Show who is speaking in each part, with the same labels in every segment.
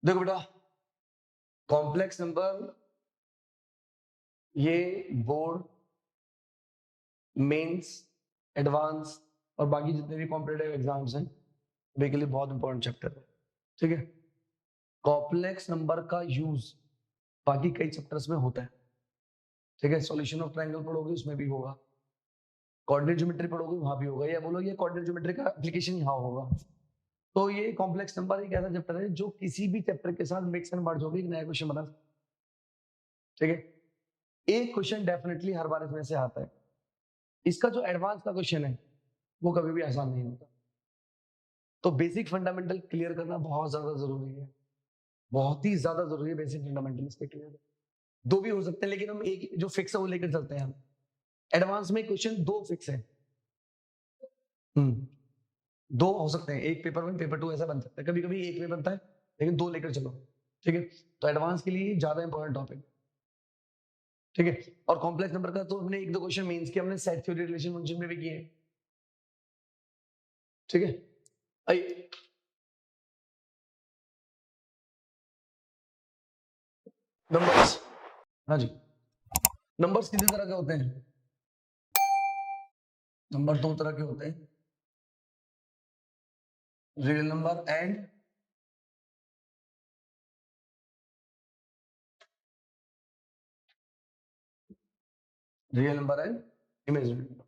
Speaker 1: देखो बेटा, complex number ये बोर्ड, मेंस, एडवांस और बाकी जितने भी कॉम्पिटेटिव एग्जाम्स हैं वे के लिए बहुत इंपॉर्टेंट चैप्टर है। ठीक है, कॉम्प्लेक्स नंबर का यूज बाकी कई चैप्टर्स में होता है। ठीक है, सॉल्यूशन ऑफ ट्रायंगल पढ़ोगे उसमें भी होगा, कोऑर्डिनेट ज्योमेट्री पढ़ोगे वहां भी होगा, या बोलो ये कोऑर्डिनेट ज्योमेट्री का एप्लीकेशन यहाँ होगा। तो ये कॉम्प्लेक्स नंबर एक ऐसा चैप्टर है जो किसी भी चैप्टर के साथ मिक्स एंड मर्ज होकर एक नया क्वेश्चन बना। ठीक है, एक क्वेश्चन डेफिनेटली हर बार इसमें से आता है। इसका जो एडवांस का क्वेश्चन है वो कभी भी आसान नहीं होता। तो बेसिक फंडामेंटल क्लियर करना बहुत ज्यादा जरूरी है, बहुत ही ज्यादा जरूरी है बेसिक फंडामेंटल इसके क्लियर। दो भी हो सकते हैं लेकिन हम एक जो फिक्स है वो लेकर चलते हैं। हम एडवांस में क्वेश्चन दो फिक्स है, दो हो सकते हैं, एक पेपर 1 पेपर 2 ऐसा बन सकता है, कभी कभी एक में बनता है लेकिन दो लेकर चलो। ठीक है, तो एडवांस के लिए ज्यादा इंपॉर्टेंट टॉपिक। ठीक है, और कॉम्प्लेक्स नंबर का तो हमने एक दो क्वेश्चन मेंस के हमने सेट थ्योरी रिलेशन फंक्शन में भी किए हैं। ठीक है, आइए नंबर्स। हाँ जी, नंबर्स कितने तरह के होते हैं? नंबर दो तरह के होते हैं, real number and imaginary number.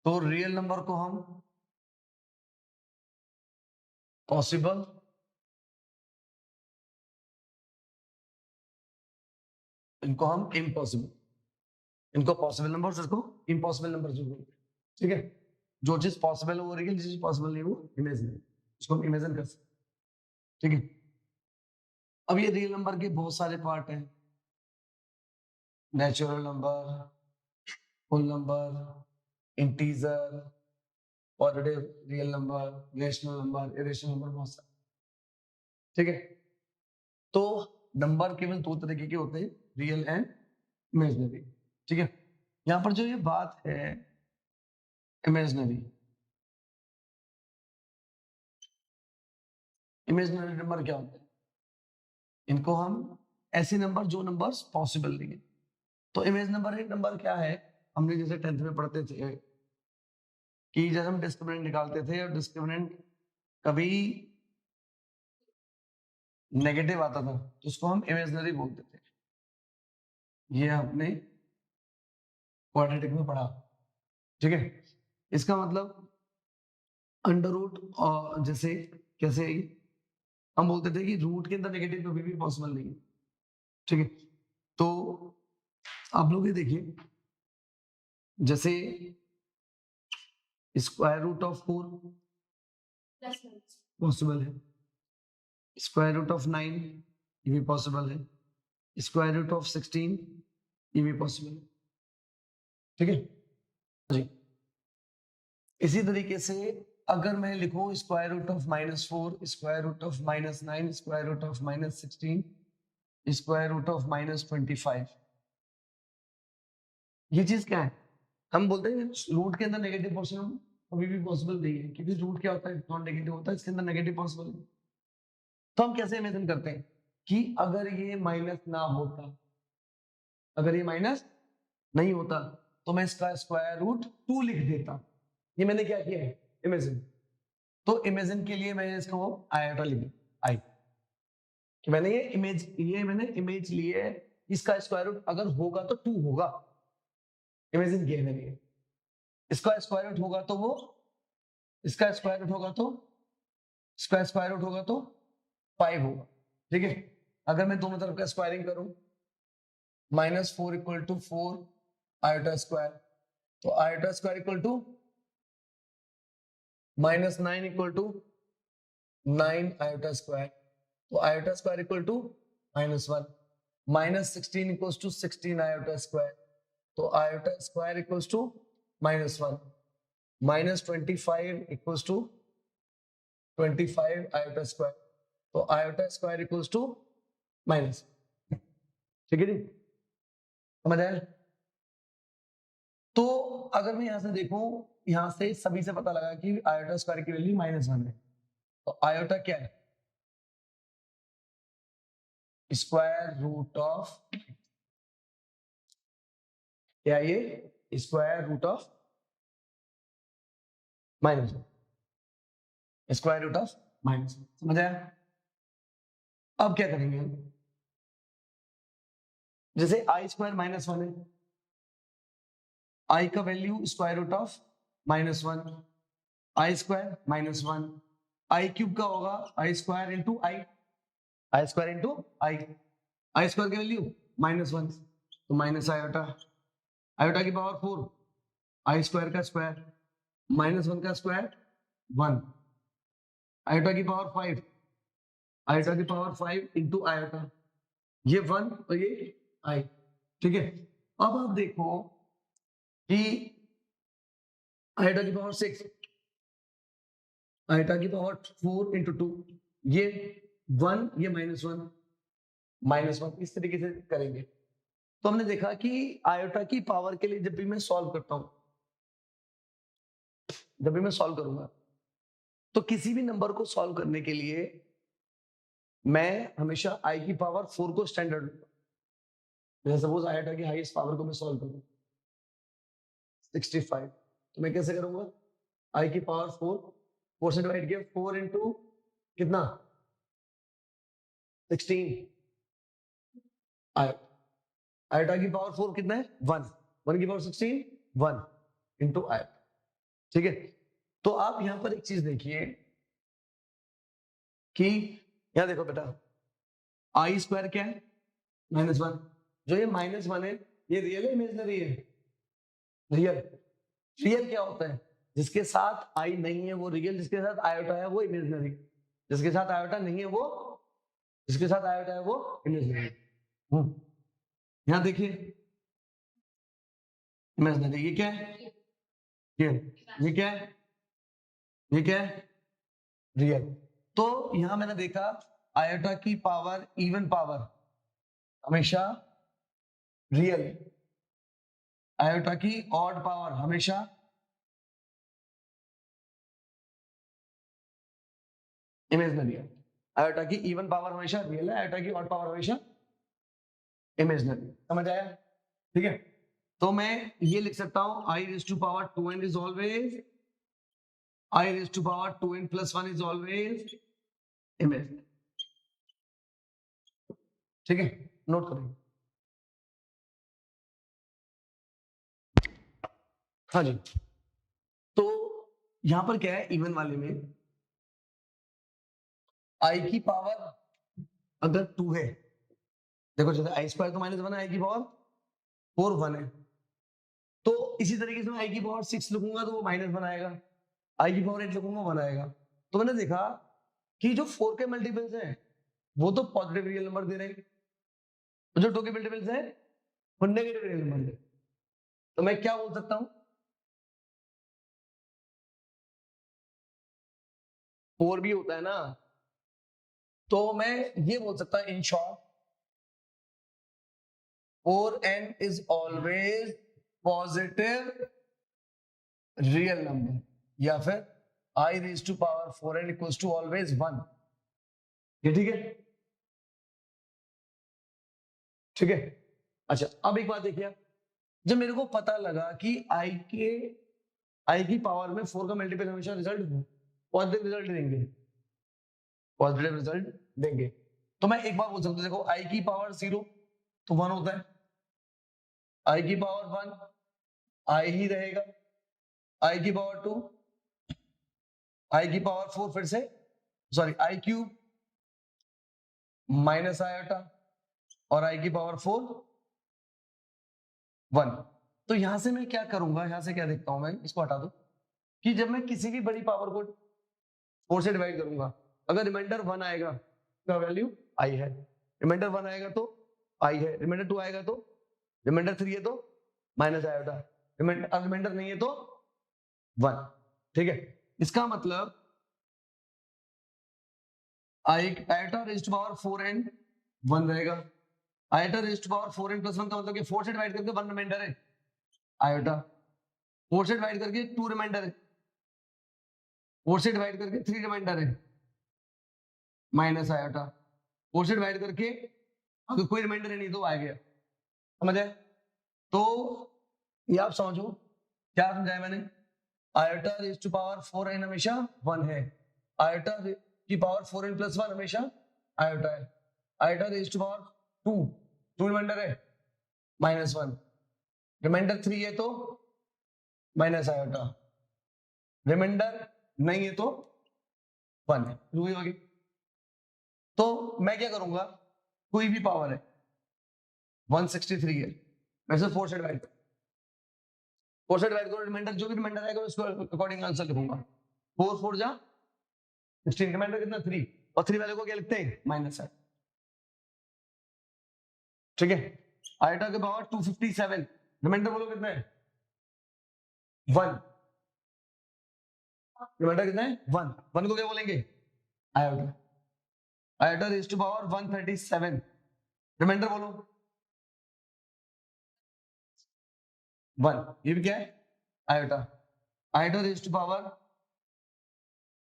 Speaker 1: तो रियल नंबर को हम पॉसिबल, इनको हम इम्पॉसिबल, इनको पॉसिबल नंबर, इसको इम्पॉसिबल नंबर जो बोलते हैं। ठीक है, जो चीज पॉसिबल है वो रियल, जो चीज पॉसिबल नहीं वो इमेजिनरी, इसको हम इमेजिन कर सकते हैं। ठीक है, अब ये रियल नंबर के बहुत सारे पार्ट हैं, natural number, full number, integer, positive real number, rational number, irrational number, बहुत सारे। ठीक है, तो नंबर केवल दो तरीके के होते हैं, रियल एंड इमेजिनरी। ठीक है, यहां पर जो ये बात है इमेजिनरी, इमेजिनरी नंबर क्या होते हैं? इनको हम ऐसे नंबर जो नंबर्स पॉसिबल नहीं है। तो इमेज नंबर एक नंबर क्या है? हमने जैसे 10th में पढ़ते थे कि जब हम डिस्क्रिमिनेंट निकालते थे और डिस्क्रिमिनेंट कभी नेगेटिव आता था तो उसको हम इमेजिनरी बोलते थे। ये आपने क्वाड्रेटिक में पढ़ा। ठीक है, इसका मतलब अंडर रूट, और जैसे कैसे हम बोलते थे कि रूट के अंदर नेगेटिव कभी भी पॉसिबल नहीं है। ठीक है, तो आप लोग ये देखिए, जैसे स्क्वायर रूट ऑफ 4 पॉसिबल है, स्क्वायर रूट ऑफ 9 ये भी पॉसिबल है, स्क्वायर रूट ऑफ 16 ये भी पॉसिबल है। ठीक है जी, इसी तरीके से अगर मैं लिखूं square root of -4, square root of -9, square root of -16, square root of -25, ये चीज क्या है? हम बोलते हैं रूट के अंदर नेगेटिव पोर्शन कभी भी पॉसिबल नहीं है, क्योंकि रूट क्या होता है? नॉन नेगेटिव होता है, इसके अंदर नेगेटिव पॉसिबल है। तो हम कैसे इमेजिन करते हैं कि अगर ये माइनस ना होता, अगर ये माइनस नहीं होता तो मैं इसका स्क्वायर रूट 2 लिख देता। ये मैंने क्या किया है? इमेजिन। तो इमेजिन के लिए मैंने इसको आयोटा लिख आई, कि मैंने इमेज लिए, इसका स्क्वायर रूट अगर होगा तो 2 होगा, इमेजिन किया मैंने। इसका स्क्वायर रूट होगा तो वो, इसका स्क्वायर रूट होगा तो, इसका स्क्वायर रूट होगा तो 5 होगा। ठीक है, अगर मैं दोनों तरफ का स्क्वायरिंग करूं, -4 इक्वल टू 4 आयोटा स्क्वायर, तो iota square equal to -9 equal to 9 iota square, तो iota square equal to -1, -16 equals to 16 iota square, तो iota square equals to -1, -25 equals to 25 iota square, तो iota square equals to minus. ठीक है जी, समझ आया? तो अगर मैं यहां से देखूं, यहां से सभी से पता लगा कि आयोटा स्क्वायर की वैल्यू -1 है, तो आयोटा क्या है? स्क्वायर रूट ऑफ, क्या ये square root of minus one, square root of minus one, समझ आया? अब क्या करेंगे हम, जैसे आई स्क्वायर माइनस वन है, आई का value square root of minus one, I square minus one, I cube का होगा I square into I, I square into I, I square की वैल्यू माइनस वन, तो माइनस आयोटा, आयोटा की power four, I square का square minus one का square one, iota की power five, iota की power five into iota, ये one और ये आई, ठीक है? अब आप देखो कि आयोटा की पावर सिक्स, आयोटा की पावर फोर इंटू टू, ये वन ये माइनस वन, इस तरीके से करेंगे। तो हमने देखा कि आयोटा की पावर के लिए जब भी मैं सॉल्व करता हूं, जब भी मैं सॉल्व करूंगा तो किसी भी नंबर को सॉल्व करने के लिए मैं हमेशा आई की पावर फोर को स्टैंडर्ड लूंगा। जैसे सपोज आयोटा की हाईएस्ट पावर को मैं सॉल्व करूं 65, तो मैं कैसे करूंगा, आई की पावर फोर से डिवाइड किया, फोर इंटू कितना 16, आयोटा की पावर फोर कितना है वन, वन की पावर 16 वन इंटू आयोटा, ठीक है? तो आप यहां पर एक चीज देखिए कि यहां देखो बेटा, आई स्क्वायर क्या है माइनस वन, जो ये माइनस वन है ये रियल है इमेजिनरी है? रियल। रियल क्या होता है, जिसके साथ आई नहीं है वो रियल, जिसके साथ आयोटा है वो इमेजिनरी, जिसके साथ आयोटा नहीं है वो, जिसके साथ आयोटा है वो इमेजिनरी। यहां देखिए इमेजिनरी, ये क्या है, ये क्या है, ये क्या है रियल। तो यहां मैंने देखा आयोटा की पावर इवन पावर हमेशा रियल, आयोटा की ऑड पावर हमेशा इमेजिनरी है, आयोटा की इवन पावर हमेशा रियल है, आयोटा की ऑड पावर हमेशा इमेजिनरी, समझ आया? ठीक है, तो मैं ये लिख सकता हूं I raise to power 2n is always, I raise to power 2n plus 1 is always imaginary, ठीक है? नोट करेंगे। हाँ जी, तो यहां पर क्या है, इवन वाले में आई की पावर अगर 2 है, देखो जैसे आई स्क्वायर तो माइनस वन है, आई की पावर फोर वन है, तो इसी तरीके से मैं आई की पावर 6 लिखूंगा तो वो माइनस वन आएगा, आई की पावर 8 लिखूंगा वन आएगा। तो मैंने देखा कि जो 4 के मल्टीपल्स हैं वो तो पॉजिटिव रियल नंबर दे रहे हैं, जो 2 के मल्टीपल्स हैं वो नेगेटिव रियल नंबर दे, तो मैं क्या बोल सकता हूं, 4 भी होता है ना, तो मैं ये बोल सकता हूं in short 4n is always positive real number, या फिर I raise to power 4n equals to always 1, ये ठीक है? ठीक है, अच्छा अब एक बात देखिए, जब मेरे को पता लगा कि आई की पावर में 4 का मल्टीपल हमेशा रिजल्ट पॉजिटिव रिजल्ट देंगे, पॉजिटिव रिजल्ट देंगे, तो मैं एक बार बोल सकता हूं, देखो आई की पावर 0 तो 1 होता है, आई की पावर 1 आई ही रहेगा, आई की पावर 2, आई की पावर 4 फिर से sorry I cube minus iota और आई की पावर 4 1। तो यहां से मैं क्या करूंगा, यहां से क्या देखता हूं मैं, इसको हटा दो, कि जब मैं किसी भी बड़ी पावर को 4 से डिवाइड करूंगा, अगर रिमाइंडर 1 आएगा तो वैल्यू आई है, रिमाइंडर 1 आएगा तो आई है, रिमाइंडर 2 आएगा तो, रिमाइंडर 3 है तो माइनस आयोटा, रिमाइंडर नहीं है तो 1, ठीक है? इसका मतलब iota raise to power 4n 1 रहेगा, iota raise to power 4n plus 1 का मतलब कि 4 से डिवाइड करके 1 रिमाइंडर है आयोटा, 4 से डिवाइड करके 2 रिमाइंडर है, 4 से डिवाइड करके 3 रिमाइंडर है माइनस आयोटा, 4 से डिवाइड करके अगर कोई रिमाइंडर नहीं तो आ गया, समझे? तो ये आप समझो क्या समझाया मैंने। Iota raise to power 4n हमेशा 1 है, आयोटा की पावर 4n प्लस 1 हमेशा आयोटा है, iota raise to power 2 remainder है -1, रिमाइंडर 3 है तो माइनस आयोटा, रिमाइंडर नहीं है तो 1 है, होगी। तो मैं क्या करूंगा, कोई भी पावर है 163 है, मैं सिर्फ 4 से डिवाइड करो, रिमाइंडर जो भी रिमाइंडर आएगा उसको अकॉर्डिंग आंसर लिखूंगा। 4 4 जा 16, रिमाइंडर कितना 3, और 3 वाले को क्या लिखते हैं माइनस है, ठीक है। आयोटा के पावर 257, रिमाइंडर बोलो कितना है 1, रिमाइंडर कितना है 1, 1 को क्या बोलेंगे iota, iota raise to power 137, remainder बोलो 1, ये भी क्या है iota, iota raise to power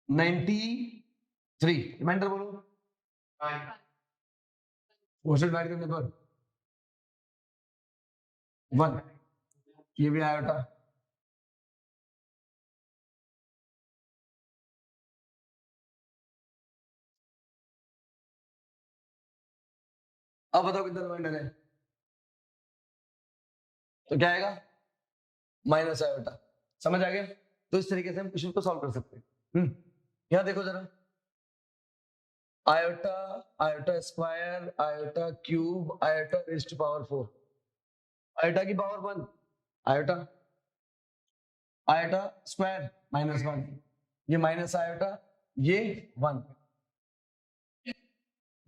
Speaker 1: 93, remainder बोलो 4 से डिवाइड करने पर 1, ये भी आयोटा। अब बताओ कितना रिमाइंडर है, तो क्या आएगा माइनस आयोटा, समझ आ गया। तो इस तरीके से हम क्वेश्चन को सॉल्व कर सकते हैं। यहां देखो जरा, iota, iota square, iota cube, iota raise to power 4, iota की पावर 1 आयोटा, आयोटा स्क्वायर -1, ये माइनस आयोटा, ये 1,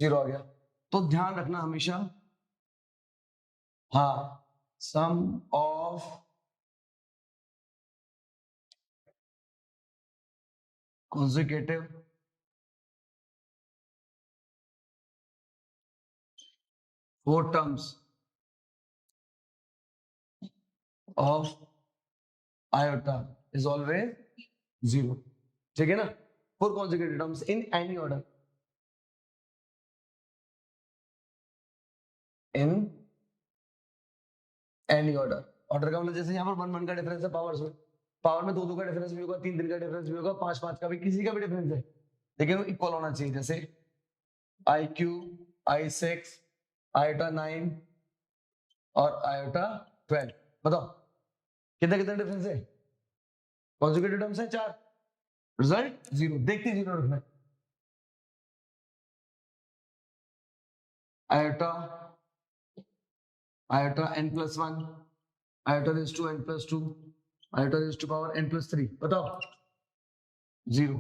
Speaker 1: 0 आ गया। तो ध्यान रखना हमेशा, हाँ, सम of consecutive four terms of iota is always 0, ठीक है ना। 4 consecutive terms in any order, in any order, order का मतलब जैसे यहाँ पर 1 1 का डिफरेंस है पावर्स में, पावर में 2 2 का डिफरेंस भी होगा, 3 3 का डिफरेंस भी होगा, 5 5 का भी, किसी का भी डिफरेंस है, लेकिन वो इक्वल होना चाहिए। जैसे IQ, I6, आयोटा 9 और आयोटा 12, बताओ कितना कितना डिफरेंस है, कॉन्जुगेटिव टर्म्स है 4, रिजल्ट 0, देखते 0 रखना है। Iota, iota n+1, iota raise to n+2, iota raise to power n+3, बताओ 0।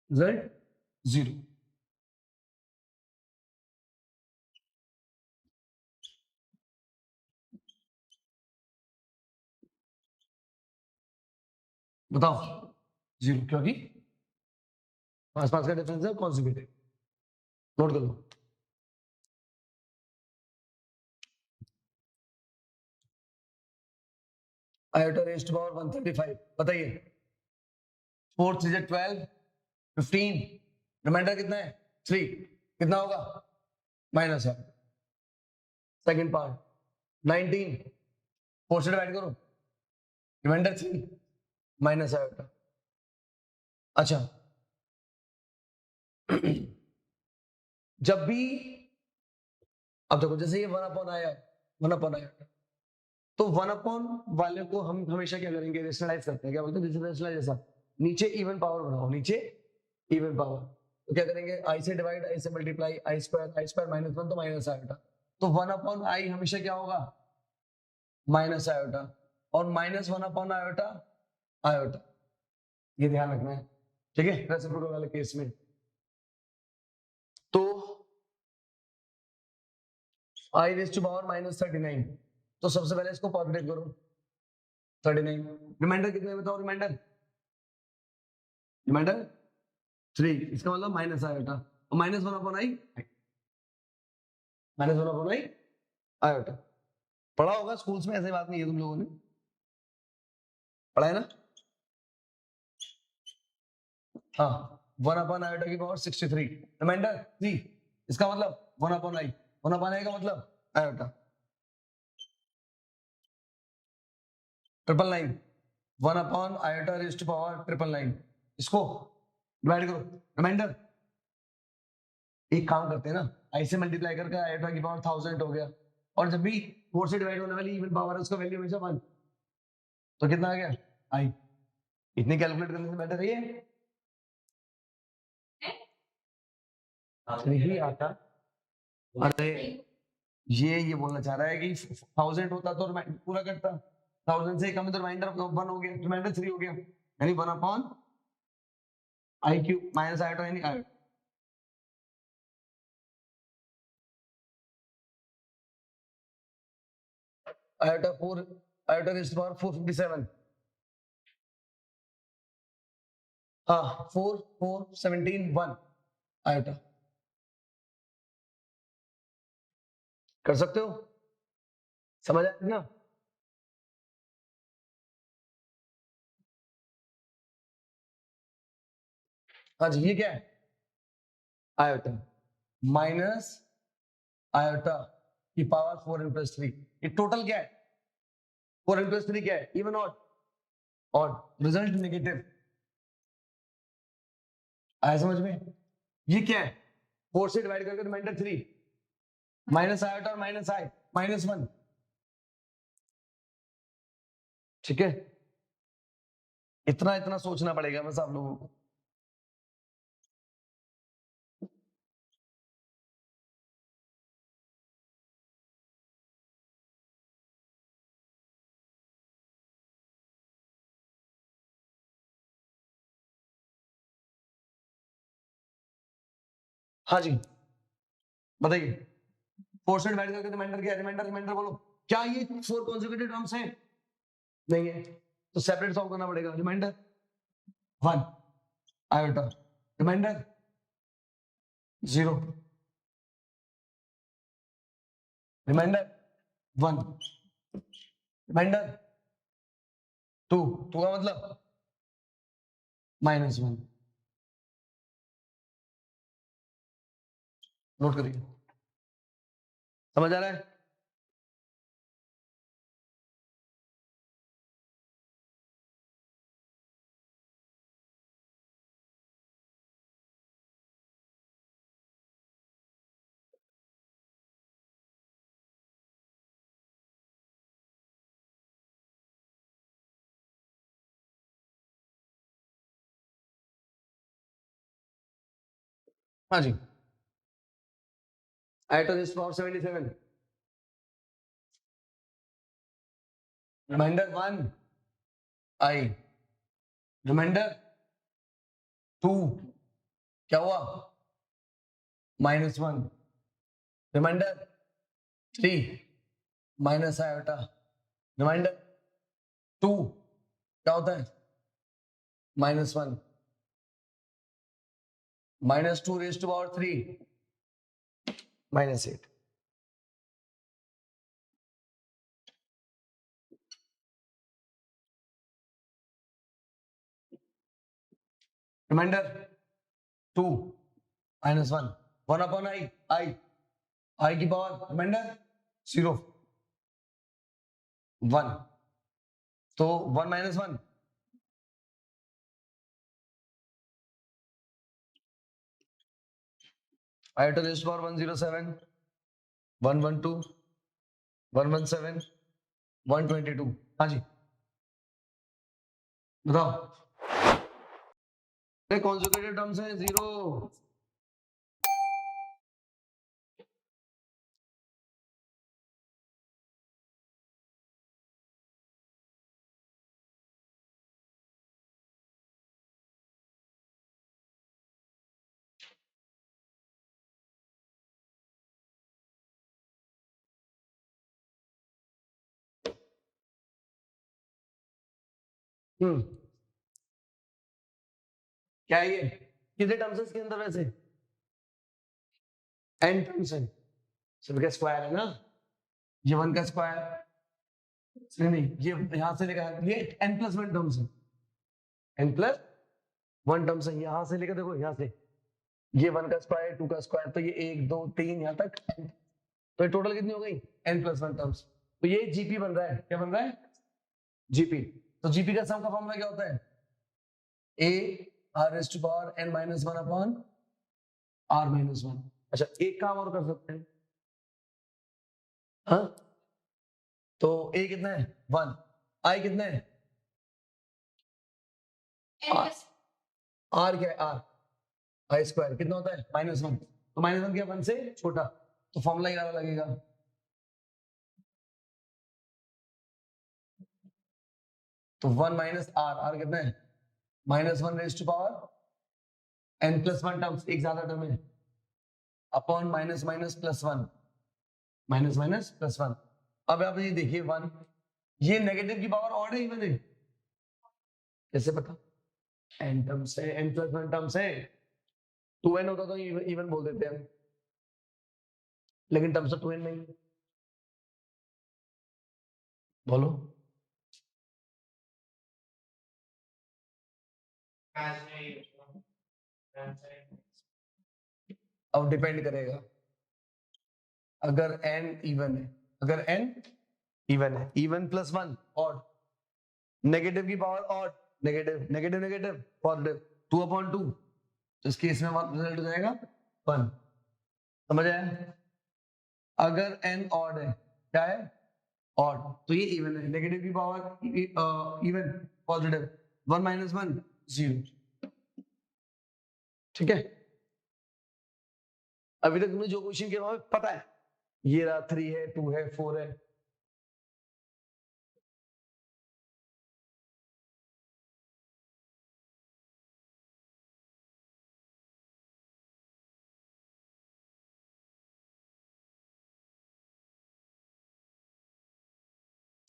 Speaker 1: रिजल्ट 0। बताओ 0 क्योंकि 5 5 का डिफरेंस है, कॉन्जुगेटिव, नोट कर लो। आयोटा रेज़ टू पावर 135, बताइए 4 3 12, 15, रिमाइंडर कितना है 3, कितना होगा माइनस है। सेकंड पार्ट 19, 4 से डिवाइड करो, रिमाइंडर 3, माइनस आयोटा। अच्छा जब भी, अब देखो जैसे ये 1 अपॉन आया, 1 अपॉन आया, तो 1 अपॉन वाले को हम हमेशा क्या करेंगे, रेशनलाइज करते हैं, क्या बोलते हैं रेशनलाइज, जैसा नीचे इवन पावर बनाओ, नीचे इवन पावर, तो क्या करेंगे आई से डिवाइड, आई से मल्टीप्लाई, आई स्क्वायर -1 तो माइनस आयोटा, तो 1 अपॉन आई हमेशा क्या होगा माइनस आयोटा, और -1 अपॉन आयोटा आयोटा, ये ध्यान रखना है, ठीक है, रेसिप्रोकल वाले केस में। तो आई रेज़ टू पावर -39, तो सबसे पहले इसको पॉजिटिव करो 39, रिमाइंडर कितने बताओ, रिमाइंडर 3, इसका मतलब माइनस आयोटा, और -1 upon I, -1 upon I iota. पढ़ा होगा स्कूल्स में, ऐसी बात नहीं है, तुम लोगों ने पढ़ा है ना? हाँ, 1/आयोटा की पावर 63, रिमाइंडर 3, इसका मतलब 1/i, 1/i का मतलब आयोटा। 999, 1/आयोटा रेज़ टू पावर 999, इसको डिवाइड करो, रिमाइंडर। एक काम करते हैं ना, आई से मल्टीप्लाई करके आयोटा की पावर 1000 हो गया, और जब भी 4 से डिवाइड होने वाली इवन पावर है उसका वैल्यू हमेशा 1, तो कितना आ गया आई। इतनी कैलकुलेट करने से बेटर है नहीं आता। अरे ये बोलना चाह रहा है कि 1000 होता तो पूरा करता, 1000 से कम तो रिमाइंडर 1 हो गया, रिमाइंडर 3 हो गया, यानी 1/i³ माइनस आयोटा, यानी iota. Iota 4, iota raise to power 457, हाँ 4 4 17 1 आयोटा। कर सकते हो, समझ आया ना? हाँ जी, ये क्या है? आयोटा माइनस आयोटा की पावर 4n+3, ये टोटल क्या है? 4n+3 क्या है? Even odd? Odd, result negative. आया समझ में? ये क्या है? 4 से डिवाइड करके रिमाइंडर 3, माइनस आयोटा और माइनस आई, -1, ठीक है? इतना इतना सोचना पड़ेगा बस आप लोगों को। हाँ जी, बताइए। 4 से डिवाइड करके रिमाइंडर क्या है? रिमाइंडर रिमाइंडर बोलो। क्या ये 4 कॉन्सेक्यूटिव टर्म्स हैं? नहीं है, तो सेपरेट सॉल्व करना पड़ेगा। Remainder 1 iota, remainder 0, remainder 1, remainder 2, 2 का मतलब -1। नोट करिए, समझ आ रहा है? हाँ जी, iota raise to power 77, remainder 1 I, remainder 2 क्या हुआ? -1, रिमाइंडर 3 माइनस आयोटा, रिमाइंडर 2 क्या होता है? -1, -2 raise to power 3 -8। Remainder 2 -1, 1/i, I की पावर रिमाइंडर 0 1, तो 1 -1 आयोटा रेज़ टू पावर 107, 112, 117, 122। हाँ जी, बताओ। कॉन्जुगेटेड टर्म्स है 0। क्या है ये? कितने टर्म्स है इसके अंदर वैसे? n टर्म्स है, सबके स्क्वायर है ना, ये 1 का स्क्वायर, नहीं नहीं, ये यहां से लेकर ये n+1 टर्म्स है, n+1 टर्म्स है, यहां से लेकर देखो यहां से ये 1 का स्क्वायर 2 का स्क्वायर, तो ये 1 2 3 यहां तक, तो ये टोटल कितनी हो गई n+1 टर्म्स। तो ये जीपी बन रहा है, क्या बन रहा है जीपी। तो जीपी का सम का फॉर्मूला क्या होता है a r⁻n−1 अपॉन r−1। अच्छा एक काम और कर सकते हैं, हाँ तो a कितना है 1, i कितना है r क्या है r, i स्क्वायर कितना होता है -1, तो -1 क्या 1 से छोटा, तो फॉर्मूला ये वाला लगेगा, तो 1 माइनस आर, आर कितना है -1 n+1 टर्म्स, एक ज्यादा टर्म है, अपॉन -+1, -+1। अब आप ये देखिए 1, ये नेगेटिव की पावर ऑड है इवन है, कैसे पता, n टर्म्स है, n+1 टर्म्स है, 2n होता तो इवन बोल देते हैं, लेकिन टर्म्स ऑफ 2n नहीं, बोलो अब डिपेंड करेगा, अगर n इवन है, अगर n इवन है, इवन +1 ऑड, नेगेटिव की power odd, negative negative negative positive, 2/2, तो इस केस में रिजल्ट हो जाएगा 1, समझ आया। अगर n ऑड है, क्या है ऑड, तो ये इवन है, नेगेटिव की पावर इवन पॉजिटिव, 1 - 1 0, ठीक है। अभी तक तुमने जो क्वेश्चन किया हमें पता है, ये रहा 3 है 2 है 4 है,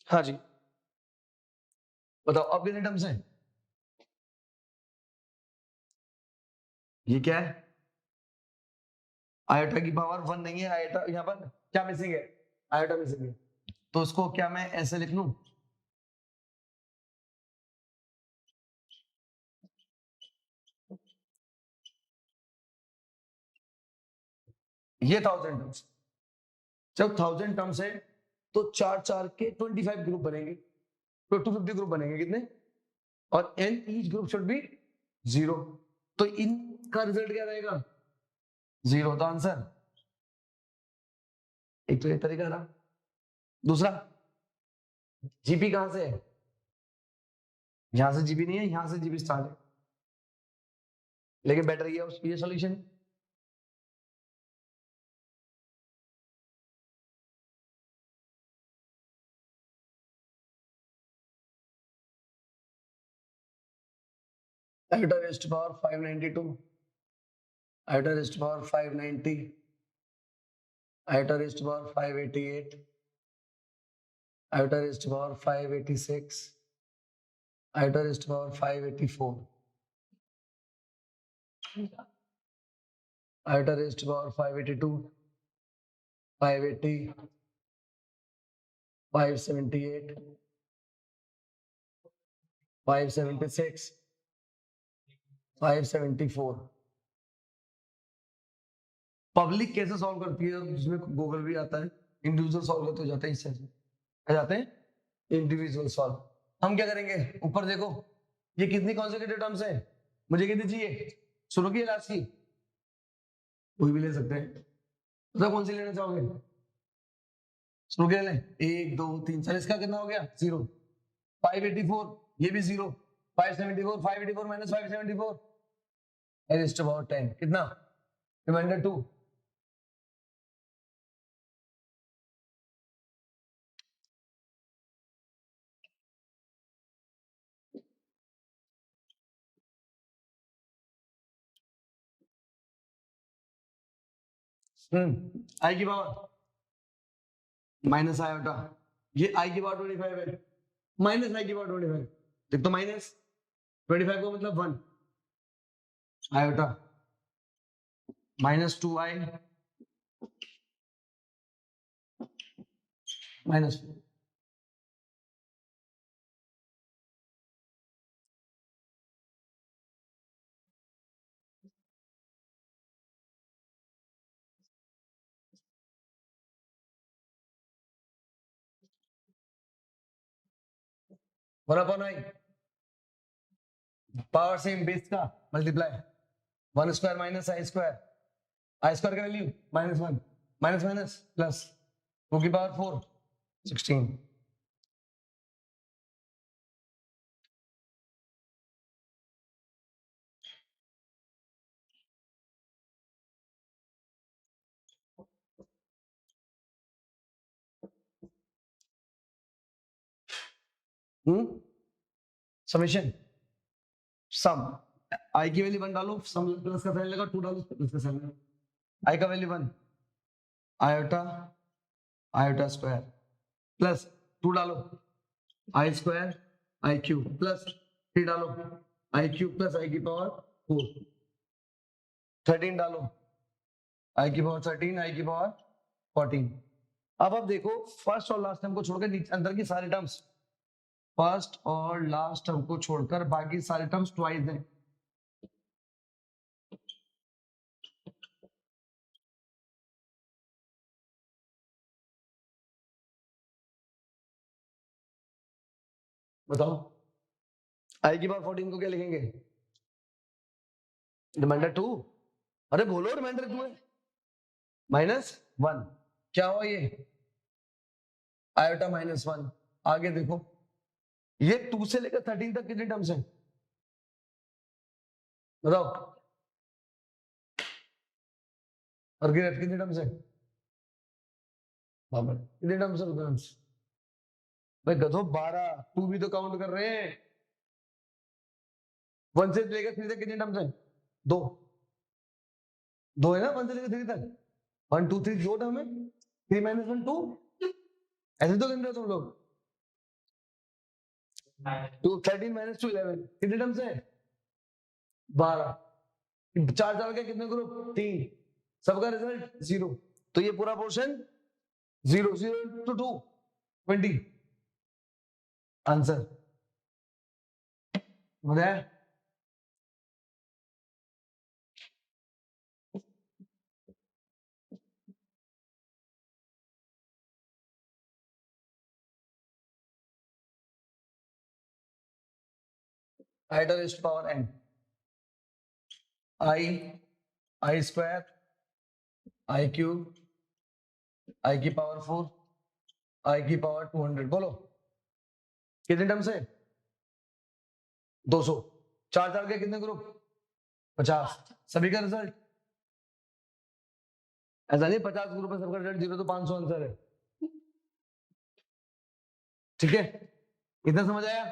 Speaker 1: हाँ जी बताओ अब कितने टर्म्स हैं, ये क्या है आयोटा की पावर 1 नहीं है, आयोटा यहाँ पर क्या मिसिंग है, आयोटा मिसिंग है, तो उसको क्या मैं ऐसे लिख लूं, ये 1000 टर्म्स, जब 1000 टर्म्स है तो 4 4 के 25 ग्रुप बनेंगे, तो 250 ग्रुप बनेंगे कितने, और n each group should be 0, तो इनका रिजल्ट क्या रहेगा 0, तो आंसर, एक तो ये तरीका रहा, दूसरा जीपी कहां से है, यहां से जीपी नहीं है, यहां से जीपी स्टार्ट है, लेकिन बेटर ये solution, iota raised to power 592, iota raised to power 590, iota raised to power 588, iota raised to power 586, iota raised to power 584, iota raised to power 582, 580, 578, 576, 574। Public कैसे सॉल्व करती है, जिसमें गूगल भी आता है, इंडिविजुअल सॉल्व करते हो जाते हैं, इससे क्या जाते हैं इंडिविजुअल सॉल्व। हम क्या करेंगे, ऊपर देखो ये कितनी कॉन्सेक्यूटिव टर्म्स है, मुझे कितनी चाहिए, शुरू की लास्ट की, कोई भी ले सकते हैं, तो कौन सी लेना चाहोगे, शुरू के लें 1 2 3 4, इसका कितना हो गया 0, 584 ये भी 0, 574, 584 - 574 raised to power 10 कितना, रिमाइंडर 2, आई की पावर माइनस आयोटा, ये आई की पावर 25 है, माइनस आई की पावर 25, देख तो -25 को मतलब 1, iota -2i -4 1/i power same base का मल्टीप्लाई 1 स्क्वायर माइनस आई स्क्वायर का वैल्यू -1 माइनस माइनस प्लस 2 की पावर 4 16 समीशन सम आई की वैल्यू 1 डालो, सम प्लस का साइन लगा, 2 डालो प्लस का साइन लगा। आई का value 1 iota iota square plus 2 डालो आई स्क्वायर आई क्यूब प्लस 3 डालो आई क्यूब प्लस आई की पावर 4 13 डालो आई की पावर 13 आई की पावर 14। अब आप देखो फर्स्ट और लास्ट टर्म को छोड़कर अंदर की सारी टर्म्स, फर्स्ट और लास्ट टर्म को छोड़कर बाकी सारे टर्म्स ट्वाइस हैं। बताओ आई की पावर 14 को क्या लिखेंगे? रिमाइंडर 2। अरे बोलो रिमाइंडर 2 है -1 क्या हुआ ये आयोटा -1। आगे देखो ये 2 से लेकर 13 तक कितने टर्म्स हैं बताओ? और गिरफ्त कितने टर्म्स है? कितने टर्म्स है टर्म्स? भाई गधो 12, तू भी तो काउंट कर रहे हैं। 1 से लेकर 3 तक कितने टर्म्स हैं? 2 2 है ना 1 से लेकर 3 तक 1 2 3 दो टर्म है 3 -1 2 ऐसे तो गिन रहे हो तुम लोग। 2 13 -2 11 कितने टर्म्स है? 12। 4 4 के कितने ग्रुप? 3। सबका रिजल्ट 0। तो ये पूरा पोर्शन 0 0 to 2 20 आंसर बताया। Ideal is power n I square I cube I की पावर 4 आई की पावर 200 बोलो कितने टर्म्स है? 200। 4 4 के कितने ग्रुप? 50। सभी का रिजल्ट ऐसा नहीं 50 ग्रुप है सबका रिजल्ट 0 तो 500 आंसर है। ठीक है इतना समझ आया?